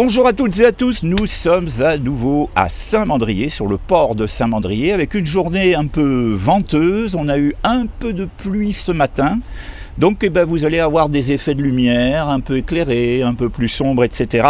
Bonjour à toutes et à tous, nous sommes à nouveau à Saint-Mandrier, sur le port de Saint-Mandrier, avec une journée un peu venteuse. On a eu un peu de pluie ce matin, donc vous allez avoir des effets de lumière, un peu éclairés, un peu plus sombres, etc.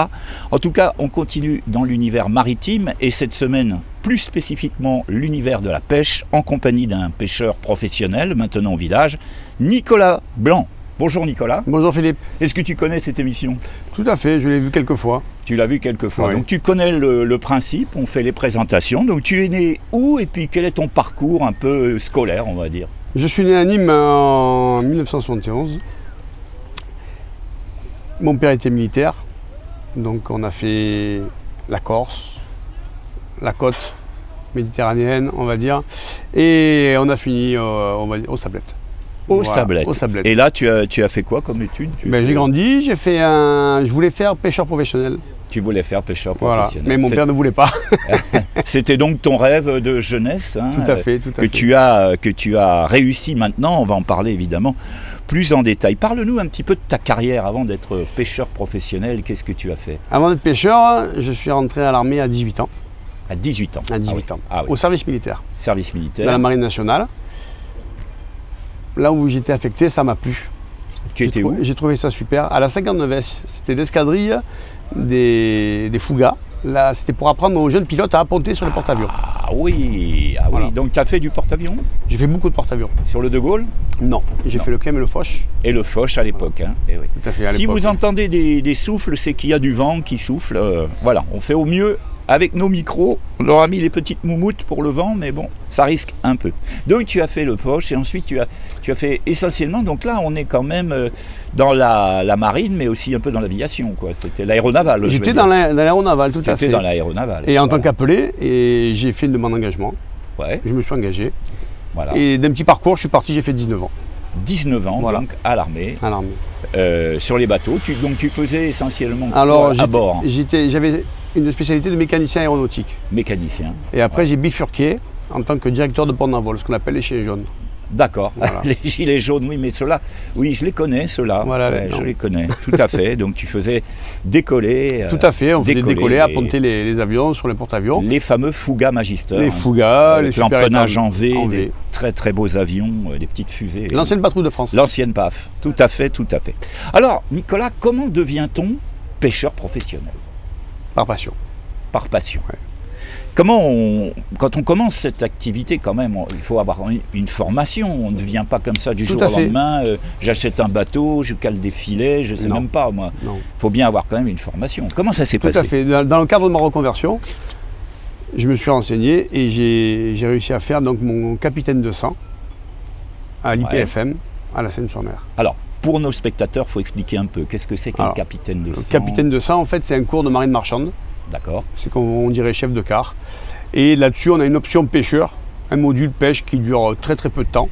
En tout cas, on continue dans l'univers maritime, et cette semaine, plus spécifiquement l'univers de la pêche, en compagnie d'un pêcheur professionnel, maintenant au village, Nicolas Blanc. Bonjour Nicolas. Bonjour Philippe. Est-ce que tu connais cette émission? Tout à fait, je l'ai vu quelques fois. Tu l'as vu quelques fois. Oui. Donc tu connais le principe, on fait les présentations. Donc tu es né où et puis quel est ton parcours un peu scolaire, on va dire? Je suis né à Nîmes en 1971. Mon père était militaire, donc on a fait la Corse, la côte méditerranéenne, on va dire, et on a fini aux Sablettes. Aux Voilà, Sablettes. aux Sablettes. Et là, tu as fait quoi comme étude? J'ai grandi, je voulais faire pêcheur professionnel. Tu voulais faire pêcheur Voilà. professionnel. Mais mon père ne voulait pas. C'était donc ton rêve de jeunesse, hein, Tout à fait, tout à fait. que tu as réussi maintenant. On va en parler évidemment plus en détail. Parle-nous un petit peu de ta carrière avant d'être pêcheur professionnel. Qu'est-ce que tu as fait? Avant d'être pêcheur, je suis rentré à l'armée à 18 ans. À 18 ans. À 18 ans. Ah oui. Au service militaire. Service Dans militaire. la marine nationale. Là où j'étais affecté, ça m'a plu. Tu étais où? J'ai trouvé ça super. À la 59S, c'était l'escadrille des Fougas. Là, c'était pour apprendre aux jeunes pilotes à apponter sur les porte-avions. Ah oui, Voilà. Donc tu as fait du porte-avions J'ai fait beaucoup de porte-avions. sur le De Gaulle Non, j'ai Non. fait le Clem et le Foch. et le Foch à l'époque. Hein. Eh oui. Tout à fait. À Si l'époque. vous entendez des souffles, c'est qu'il y a du vent qui souffle. Voilà, on fait au mieux avec nos micros. On leur a mis les petites moumoutes pour le vent, mais bon, ça risque un peu. Donc tu as fait le Foch et ensuite tu as fait essentiellement, donc là on est quand même dans la marine, mais aussi un peu dans l'aviation, quoi. C'était l'aéronavale. je veux J'étais dire. dans l'aéronavale, tout à J'étais fait. dans l'aéronavale. Et en tant Voilà. qu'appelé, et j'ai fait une demande d'engagement. Ouais, Je me suis engagé. voilà. Et d'un petit parcours, je suis parti, j'ai fait 19 ans 19 ans, Voilà. donc à l'armée, à l'armée. sur les bateaux. Donc tu faisais essentiellement Alors, quoi à bord, j'avais une spécialité de mécanicien aéronautique. mécanicien. Et après, j'ai bifurqué en tant que directeur de port naval, ce qu'on appelle les gilets jaunes. D'accord. Voilà. Les gilets jaunes, oui, mais ceux-là, oui, je les connais, ceux-là. Voilà, Ouais, non. je les connais, tout à fait. Donc tu faisais décoller. Tout à fait, on faisait décoller, les- apponter les avions sur les porte-avions. Les fameux Fougas Magister. Les Fougas, les super l'empennage en V, en V. des très très beaux avions, des petites fusées. L'ancienne patrouille de France. L'ancienne PAF, tout à fait, tout à fait. Alors, Nicolas, comment devient-on pêcheur professionnel? Par passion. Par passion. Ouais. Quand on commence cette activité, quand même, il faut avoir une formation. On ne vient pas comme ça du Tout jour à au fait. lendemain. J'achète un bateau, je cale des filets, je ne sais Non. même pas, moi. Non. Il faut bien avoir quand même une formation. Comment ça s'est Tout passé? à fait. Dans le cadre de ma reconversion, je me suis renseigné et j'ai réussi à faire donc mon capitaine de sang à l'IPFM, à la Seine-sur-Mer. Alors, pour nos spectateurs, il faut expliquer un peu. Qu'est-ce que c'est qu'un Alors, capitaine de Le sang? capitaine de sang, en fait, c'est un cours de marine marchande. D'accord. C'est comme on dirait chef de quart. Et là-dessus, on a une option pêcheur, un module pêche qui dure très très peu de temps,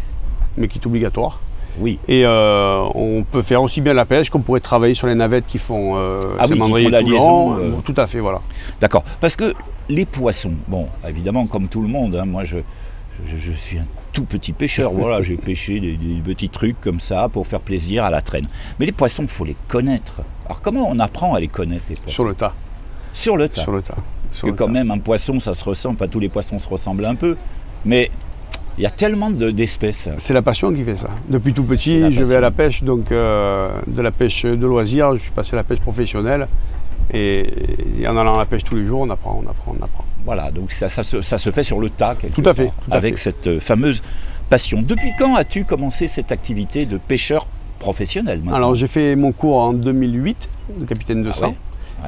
mais qui est obligatoire. Oui. Et on peut faire aussi bien la pêche qu'on pourrait travailler sur les navettes qui font Ah oui, qui Saint-Mandrier, font la Toulon. liaison, Tout à fait, voilà. D'accord. Parce que les poissons, bon, évidemment, comme tout le monde, hein, moi je suis un tout petit pêcheur. Voilà, j'ai pêché des petits trucs comme ça pour faire plaisir à la traîne. Mais les poissons, il faut les connaître. Alors comment on apprend à les connaître, les poissons? Sur le tas. Sur le tas. Sur le tas. Parce que quand même, un poisson, ça se ressemble, enfin tous les poissons se ressemblent un peu, mais il y a tellement d'espèces. C'est la passion qui fait ça. Depuis tout C'est la petit, je vais passion. à la pêche, donc de la pêche de loisirs, je suis passé à la pêche professionnelle. Et en allant à la pêche tous les jours, on apprend. Voilà, donc ça se fait sur le tas, quelque Tout à fait, part, tout à avec fait. cette fameuse passion. Depuis quand as-tu commencé cette activité de pêcheur professionnel maintenant? Alors j'ai fait mon cours en 2008 de capitaine de Ah sang ouais,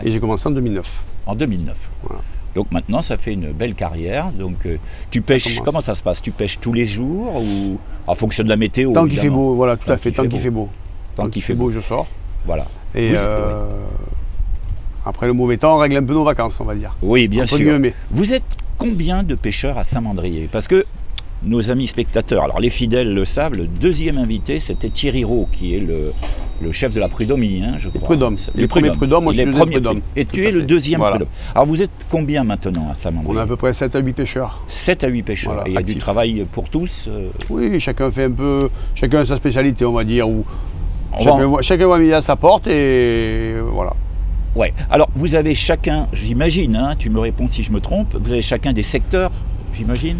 ouais. et j'ai commencé en 2009. En 2009. Voilà. Donc maintenant, ça fait une belle carrière. Donc tu pêches, commence. comment ça se passe? Tu pêches tous les jours ou en fonction de la météo? Tant qu'il fait évidemment. beau, voilà, tout Tant à fait, qu'il tant fait qu'il beau. fait beau. Tant qu'il fait beau. je sors. Voilà. Et Vous- après le mauvais temps, on règle un peu nos vacances, on va dire. Oui, bien Entre sûr. guillemets. Vous êtes combien de pêcheurs à Saint-Mandrier? Parce que nos amis spectateurs, alors les fidèles le savent, le deuxième invité, c'était Thierry Rault, qui est le chef de la prud'homie, hein, je crois. prud'hommes. Les Les premiers prud'hommes, moi, Il je est suis le premier deuxième prud'homme. Et Tout tu à es le fait. deuxième Voilà. prud'homme. Alors vous êtes combien maintenant à Saint-Mandrier? On a à peu près 7 à 8 pêcheurs. 7 à 8 pêcheurs. Voilà, Et il y a du actifs. travail pour tous. Oui, chacun fait un peu, chacun a sa spécialité, on va dire. Ou On va en- chacun va midi à sa porte et voilà. Ouais. Alors, vous avez chacun, j'imagine, hein, tu me réponds si je me trompe, vous avez chacun des secteurs, j'imagine,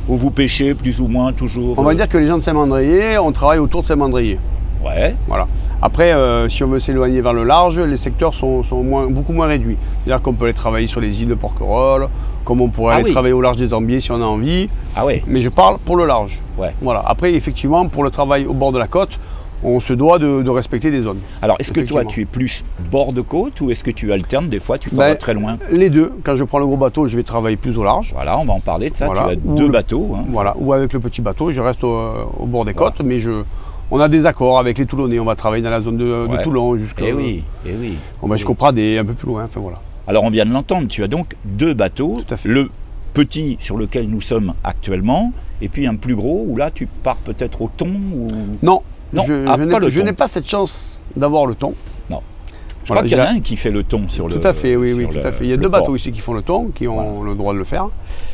où vous pêchez plus ou moins toujours. On va dire que les gens de Saint-Mandrier, on travaille autour de Saint-Mandrier. Ouais. Voilà. Après, si on veut s'éloigner vers le large, les secteurs sont beaucoup moins réduits. C'est-à-dire qu'on peut aller travailler sur les îles de Porquerolles, comme on pourrait aller travailler au large des Ambiers si on a envie. Ah ouais. Mais je parle pour le large. Ouais. Voilà. Après, effectivement, pour le travail au bord de la côte, on se doit de respecter des zones. Alors, est-ce que toi, tu es plus bord de côte ou est-ce que tu alternes des fois, tu t'en vas très loin? Les deux. Quand je prends le gros bateau, je vais travailler plus au large. Voilà, on va en parler de ça. Voilà. Tu as deux bateaux. Hein. Voilà. Ou avec le petit bateau, je reste au bord des côtes, mais on a des accords avec les Toulonnais. On va travailler dans la zone de Toulon jusqu'à. Eh oui. On va jusqu'au Pradé, un peu plus loin. Enfin, voilà. Alors, on vient de l'entendre. Tu as donc deux bateaux. Tout à fait. Le petit sur lequel nous sommes actuellement, et puis un plus gros où là, tu pars peut-être au thon ou... Non. Non, je n'ai pas cette chance d'avoir le thon. Non. Je crois qu'il y en a un qui fait le thon sur le. Tout à fait, oui, tout à fait. Il y a deux bateaux ici qui font le thon, qui ont le droit de le faire.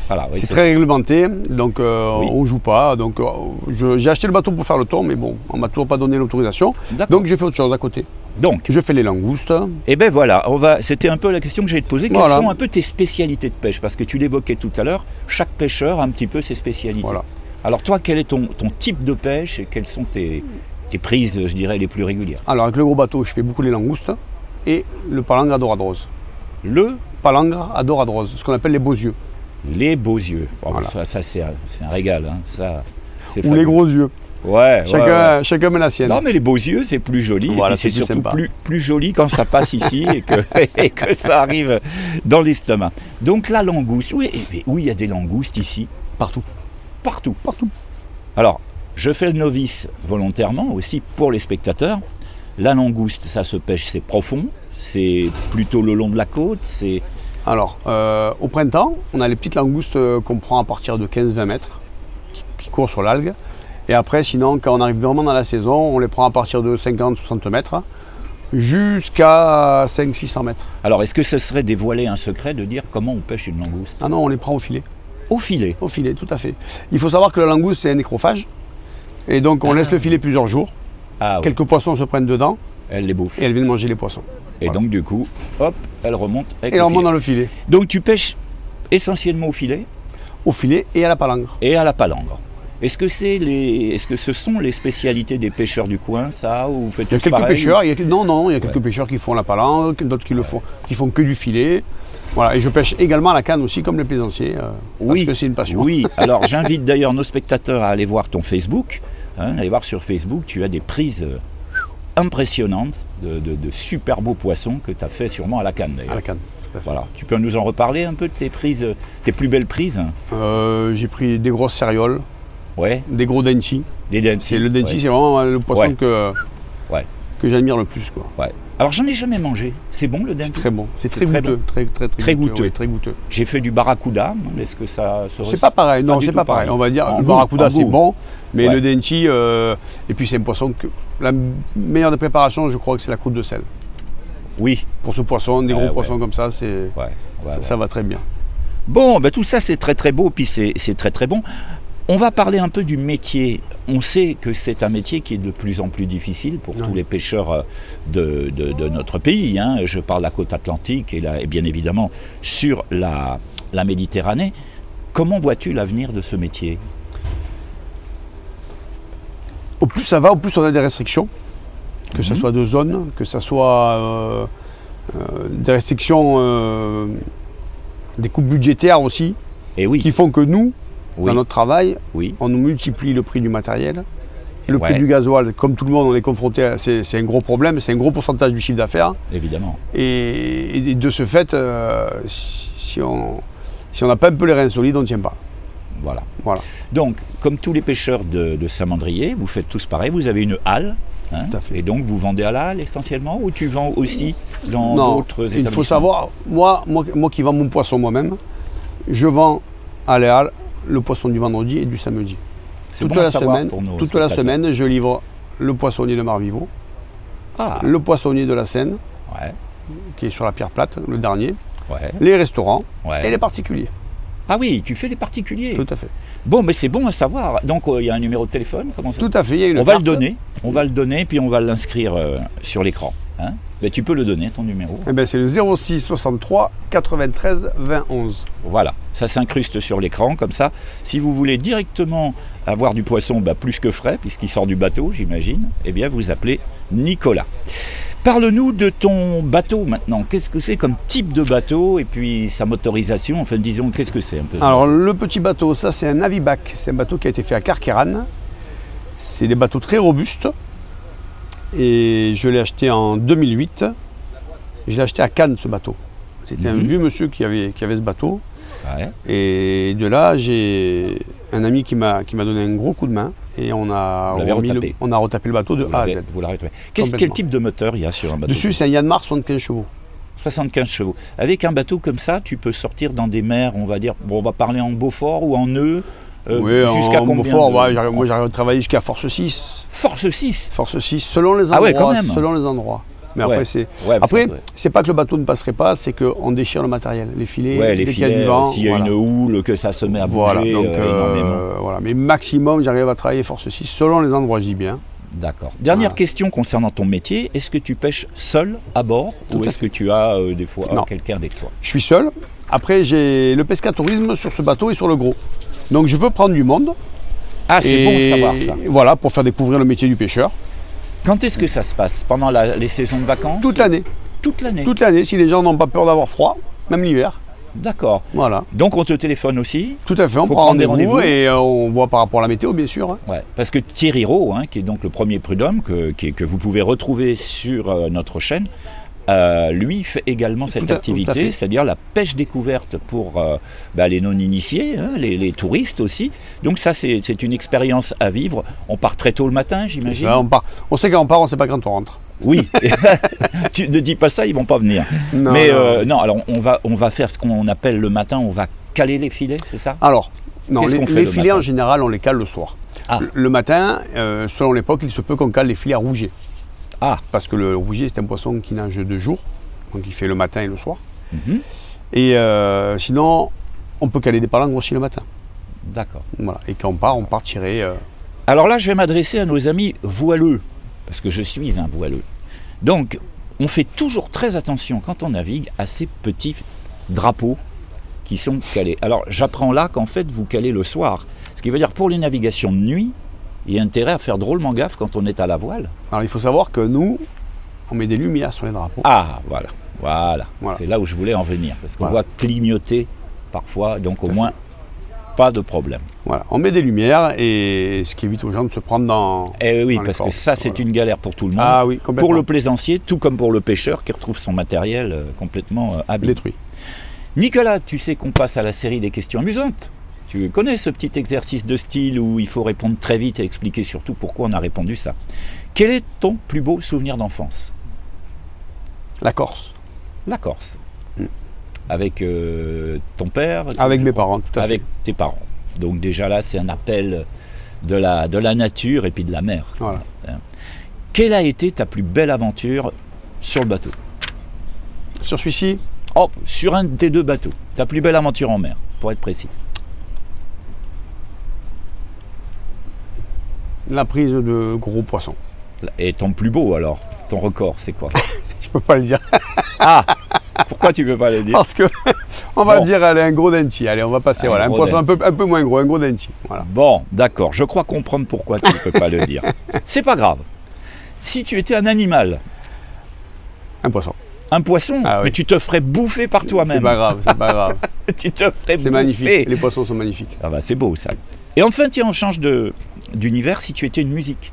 Voilà, oui, c'est très réglementé, donc on ne joue pas. Donc j'ai acheté le bateau pour faire le thon, mais bon, on m'a toujours pas donné l'autorisation. Donc j'ai fait autre chose à côté. Donc je fais les langoustes. Et ben voilà, c'était un peu la question que j'allais te poser. Quelles sont un peu tes spécialités de pêche? Parce que tu l'évoquais tout à l'heure, chaque pêcheur a un petit peu ses spécialités. Voilà. Alors toi, quel est ton type de pêche et quelles sont tes prises, je dirais, les plus régulières? Alors avec le gros bateau, je fais beaucoup les langoustes et le palangre à dorade rose. Le palangre à dorade rose, ce qu'on appelle les beaux yeux. Les beaux yeux. Oh, voilà. Ça c'est un régal. Hein. Ça, ou les gros yeux. Ouais, chacun met la sienne. Non, mais les beaux yeux, c'est plus joli. Voilà, et puis c'est surtout plus joli quand ça passe ici et que ça arrive dans l'estomac. Donc la langouste, oui, il y a des langoustes ici. Partout. Alors, je fais le novice volontairement aussi pour les spectateurs. La langouste, ça se pêche, c'est profond, c'est plutôt le long de la côte, c'est... Alors, au printemps, on a les petites langoustes qu'on prend à partir de 15-20 mètres, qui courent sur l'algue. Et après, sinon, quand on arrive vraiment dans la saison, on les prend à partir de 50-60 mètres, jusqu'à 500-600 mètres. Alors, est-ce que ce serait dévoiler un secret de dire comment on pêche une langouste? Ah non, on les prend au filet. Au filet? Au filet, tout à fait. Il faut savoir que la langouste, c'est un nécrophage. Et donc, on laisse le filet plusieurs jours. Quelques poissons se prennent dedans. Elle les bouffe. Et elle vient manger les poissons. Et donc, du coup, hop, elle remonte avec le filet. Elle remonte dans le filet. Donc, tu pêches essentiellement au filet? Au filet et à la palangre. Et à la palangre. Est-ce que ce sont les spécialités des pêcheurs du coin, ça, ou vous faites tous pareil? Il y a quelques pêcheurs qui font la palangre, d'autres qui font que du filet. Voilà, et je pêche également à la canne aussi, comme les plaisanciers, parce que c'est une passion. Oui, alors j'invite d'ailleurs nos spectateurs à aller voir ton Facebook. Allez voir sur Facebook, tu as des prises impressionnantes de super beaux poissons que tu as fait sûrement à la canne d'ailleurs. À la canne. Voilà. Tu peux nous en reparler un peu de tes prises, tes plus belles prises? J'ai pris des grosses cérioles, des gros denchi. Le denchi, c'est vraiment le poisson que j'admire le plus, quoi. Ouais. Alors j'en ai jamais mangé. C'est bon le denchi? C'est très bon. C'est très goûteux. Très goûteux. Très goûteux. J'ai fait du barracuda. Est-ce que ça se C'est pas pareil. Non, c'est pas pareil. On va dire le barracuda c'est bon, mais le denchi et puis c'est un poisson que la meilleure des préparations, je crois que c'est la croûte de sel. Oui. Pour ce poisson, des gros poissons comme ça, ça va très bien. Bon, ben tout ça c'est très beau, puis c'est très bon. On va parler un peu du métier. On sait que c'est un métier qui est de plus en plus difficile pour tous les pêcheurs de notre pays. Hein. Je parle de la côte atlantique et bien évidemment sur la Méditerranée. Comment vois-tu l'avenir de ce métier? Au plus ça va, au plus on a des restrictions. Que ce soit de zone, que ce soit des restrictions, des coupes budgétaires aussi, qui font que nous, dans notre travail, on nous multiplie le prix du matériel, le prix du gasoil. Comme tout le monde, on est confronté, c'est un gros problème, c'est un gros pourcentage du chiffre d'affaires. Évidemment. Et de ce fait, si on n'a pas un peu les reins solides, on ne tient pas. Voilà. Donc, comme tous les pêcheurs de Saint-Mandrier, vous faites tous pareil, vous avez une halle. Hein, tout à fait. Et donc vous vendez à la halle essentiellement ou tu vends aussi dans d'autres établissements? Il faut savoir, moi qui vends mon poisson moi-même, je vends à la halle le poisson du vendredi et du samedi. C'est bon à savoir pour nos toute la semaine, je livre le poissonnier de Marviveau, le poissonnier de la Seine, qui est sur la Pierre Plate, le dernier, les restaurants et les particuliers. Ah oui, tu fais les particuliers. Tout à fait. Bon, mais c'est bon à savoir. Donc, il y a un numéro de téléphone, comment ça? Tout à fait, il y a une carte. On va le donner, puis on va l'inscrire sur l'écran. Hein, ben, tu peux le donner, ton numéro. Eh ben, c'est le 06 63 93 20 11. Voilà, ça s'incruste sur l'écran, comme ça. Si vous voulez directement avoir du poisson plus que frais, puisqu'il sort du bateau, j'imagine, eh bien vous appelez Nicolas. Parle-nous de ton bateau maintenant. Qu'est-ce que c'est comme type de bateau et puis sa motorisation, enfin disons, qu'est-ce que c'est un peu? Alors le petit bateau, ça c'est un Navibac. C'est un bateau qui a été fait à Carqueiranne. C'est des bateaux très robustes. Et je l'ai acheté en 2008. Je l'ai acheté à Cannes, ce bateau. C'était un vieux monsieur qui avait ce bateau. Ouais. Et de là, j'ai un ami qui m'a donné un gros coup de main. Et on a retapé le bateau de A à Z. Vous l'avez retapé. Quel type de moteur il y a sur un bateau? Dessus, c'est un Yanmar 75 chevaux. 75 chevaux. Avec un bateau comme ça, tu peux sortir dans des mers, on va dire, bon, on va parler en Beaufort ou en Nœud. Oui, jusqu'à combien Beaufort, moi j'arrive à travailler jusqu'à Force 6. Force 6. Force 6, selon les endroits. Ah ouais, quand même. Selon les endroits. Mais Ouais. après, c'est pas que le bateau ne passerait pas, c'est qu'on déchire le matériel, les filets, les dès qu'il y a filets, du vent. s'il y a une houle, que ça se met à bouger énormément. Voilà. Mais maximum, j'arrive à travailler Force 6, selon les endroits, je dis bien. D'accord. Dernière question concernant ton métier, est-ce que tu pêches seul à bord ou est-ce que tu as des fois quelqu'un avec toi? Je suis seul. Après, j'ai le pescatourisme sur ce bateau et sur le gros. Donc je peux prendre du monde. Ah, c'est bon de savoir ça. Voilà, pour faire découvrir le métier du pêcheur. Quand est-ce que ça se passe? Pendant les saisons de vacances? Toute l'année. Toute l'année? Toute l'année, si les gens n'ont pas peur d'avoir froid, même l'hiver. D'accord. Voilà. Donc on te téléphone aussi? Tout à fait, on prend rendez-vous et on voit par rapport à la météo, bien sûr. Ouais, parce que Thierry Rowe, qui est donc le premier prud'homme que vous pouvez retrouver sur notre chaîne, lui fait également cette activité, c'est-à-dire la pêche découverte pour les non-initiés, les touristes aussi. Donc ça, c'est une expérience à vivre. On part très tôt le matin, j'imagine. On sait quand on part, on ne sait pas quand on rentre. Oui, tu ne dis pas ça, ils vont pas venir. Non, mais non, alors on va faire ce qu'on appelle le matin, on va caler les filets, c'est ça? Alors, non, les filets matin? En général, on les cale le soir. Ah. Le matin, selon l'époque, il se peut qu'on cale les filets à rouget. Ah. Parce que le rouget, c'est un poisson qui nage de jour, donc il fait le matin et le soir. Mm-hmm. Et sinon, on peut caler des palangres aussi le matin. D'accord. Voilà. Et quand on part tirer. Alors là, je vais m'adresser à nos amis voileux, parce que je suis un voileux. Donc, on fait toujours très attention quand on navigue à ces petits drapeaux qui sont calés. Alors, j'apprends là qu'en fait, vous calez le soir. Ce qui veut dire pour les navigations de nuit, il y a intérêt à faire drôlement gaffe quand on est à la voile. Alors, il faut savoir que nous, on met des lumières sur les drapeaux. Ah, voilà. C'est là où je voulais en venir, parce qu'on voit clignoter parfois, donc au moins, pas de problème. Voilà, on met des lumières et ce qui évite aux gens de se prendre dans. Eh oui, parce que ça, c'est une galère pour tout le monde. Ah oui, complètement. Pour le plaisancier, tout comme pour le pêcheur qui retrouve son matériel complètement abîmé. Détruit. Nicolas, tu sais qu'on passe à la série des questions amusantes. Tu connais ce petit exercice de style où il faut répondre très vite et expliquer surtout pourquoi on a répondu ça. Quel est ton plus beau souvenir d'enfance? La Corse. La Corse. Avec ton père? Avec mes parents, tout à fait. Avec tes parents. Donc déjà là, c'est un appel de la nature et puis de la mer. Voilà. Quelle a été ta plus belle aventure sur le bateau? Sur celui-ci? Oh, sur un de tes deux bateaux. Ta plus belle aventure en mer, pour être précis. La prise de gros poissons. Et ton plus beau alors? Ton record, c'est quoi? Je peux pas le dire. Ah! Pourquoi tu peux pas le dire? Parce que on va dire allez, un gros dentier. Allez, on va passer. Un poisson un peu moins gros, un gros dentier. Voilà. Bon, d'accord. Je crois comprendre pourquoi tu ne peux pas le dire. C'est pas grave. Si tu étais un animal. Un poisson. Un poisson? Ah, oui. Mais tu te ferais bouffer par toi-même. C'est pas grave, c'est pas grave. Tu te ferais bouffer. C'est magnifique. Les poissons sont magnifiques. Ah bah c'est beau ça. Et enfin, tiens, on change d'univers. Si tu étais une musique.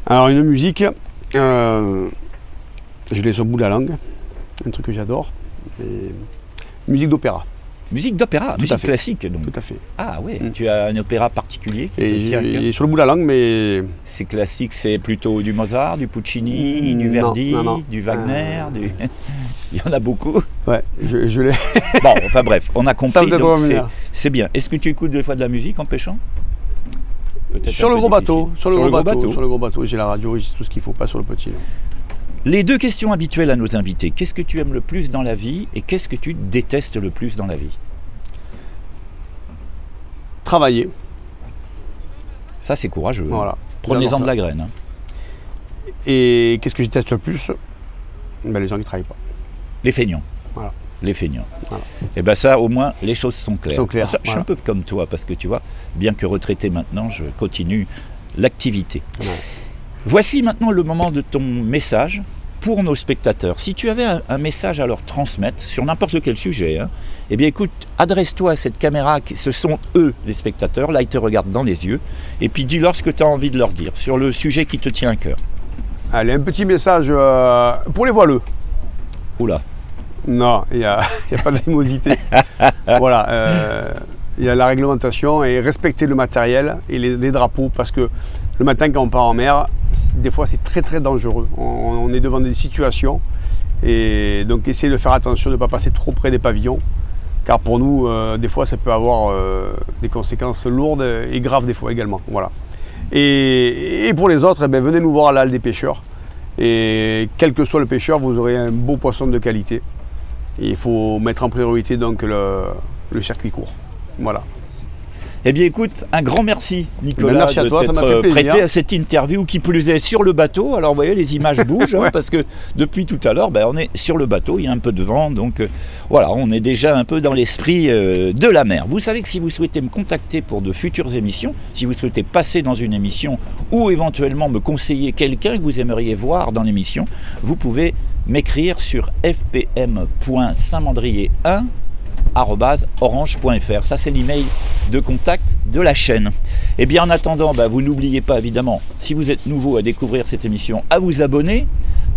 Alors une musique. Je l'ai sur le bout de la langue, un truc que j'adore. Musique d'opéra. Musique d'opéra, musique classique donc. Tout à fait. Ah oui, tu as un opéra particulier qui est sur le bout de la langue, mais... C'est classique, c'est plutôt du Mozart, du Puccini, du Verdi, du Wagner, il y en a beaucoup. Ouais, je l'ai... Bon, enfin bref, on a compris, donc c'est bien. Est-ce que tu écoutes des fois de la musique en pêchant? Sur le gros bateau, sur le gros bateau, j'ai la radio, j'ai tout ce qu'il faut, pas sur le petit. Les deux questions habituelles à nos invités. Qu'est-ce que tu aimes le plus dans la vie et qu'est-ce que tu détestes le plus dans la vie? Travailler. Ça, c'est courageux. Voilà. Prenez-en de la graine. Et qu'est-ce que je déteste le plus? Ben, les gens qui ne travaillent pas. Les feignants. Voilà. Les feignants. Voilà. Et bien ça, au moins, les choses sont claires. Ça, je suis voilà. un peu comme toi, parce que tu vois, bien que retraité maintenant, je continue l'activité. Ouais. Voici maintenant le moment de ton message pour nos spectateurs. Si tu avais un message à leur transmettre sur n'importe quel sujet, hein, eh bien écoute, adresse-toi à cette caméra, ce sont eux les spectateurs, là ils te regardent dans les yeux, et puis dis-leur ce que tu as envie de leur dire sur le sujet qui te tient à cœur. Allez, un petit message pour les voileux. Oula. Non, il n'y a pas d'animosité. Voilà, il y a la réglementation et respecter le matériel et les drapeaux, parce que le matin quand on part en mer, des fois c'est très très dangereux. On est devant des situations et donc essayez de faire attention de ne pas passer trop près des pavillons, car pour nous, des fois ça peut avoir des conséquences lourdes et graves des fois également. Voilà. Et pour les autres, eh bien, venez nous voir à la halle des pêcheurs. Et quel que soit le pêcheur, vous aurez un beau poisson de qualité. Et il faut mettre en priorité donc le circuit court. Voilà. Eh bien écoute, un grand merci Nicolas merci à toi, de t'être prêté à cette interview qui plus est sur le bateau. Alors vous voyez, les images bougent ouais. Parce que depuis tout à l'heure, on est sur le bateau, il y a un peu de vent, donc voilà, on est déjà un peu dans l'esprit de la mer. Vous savez que si vous souhaitez me contacter pour de futures émissions, si vous souhaitez passer dans une émission ou éventuellement me conseiller quelqu'un que vous aimeriez voir dans l'émission, vous pouvez m'écrire sur fpm.saintmandrier1@orange.fr. Ça, c'est l'email de contact de la chaîne. Et bien en attendant, vous n'oubliez pas évidemment, si vous êtes nouveau à découvrir cette émission, à vous abonner,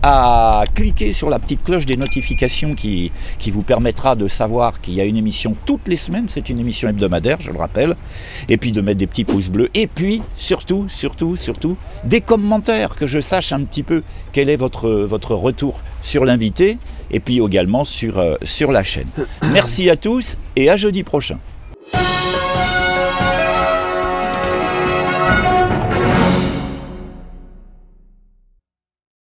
à cliquer sur la petite cloche des notifications qui vous permettra de savoir qu'il y a une émission toutes les semaines. C'est une émission hebdomadaire, je le rappelle. Et puis de mettre des petits pouces bleus. Et puis surtout, des commentaires, que je sache un petit peu quel est votre retour sur l'invité. Et puis également sur la chaîne. Merci à tous et à jeudi prochain.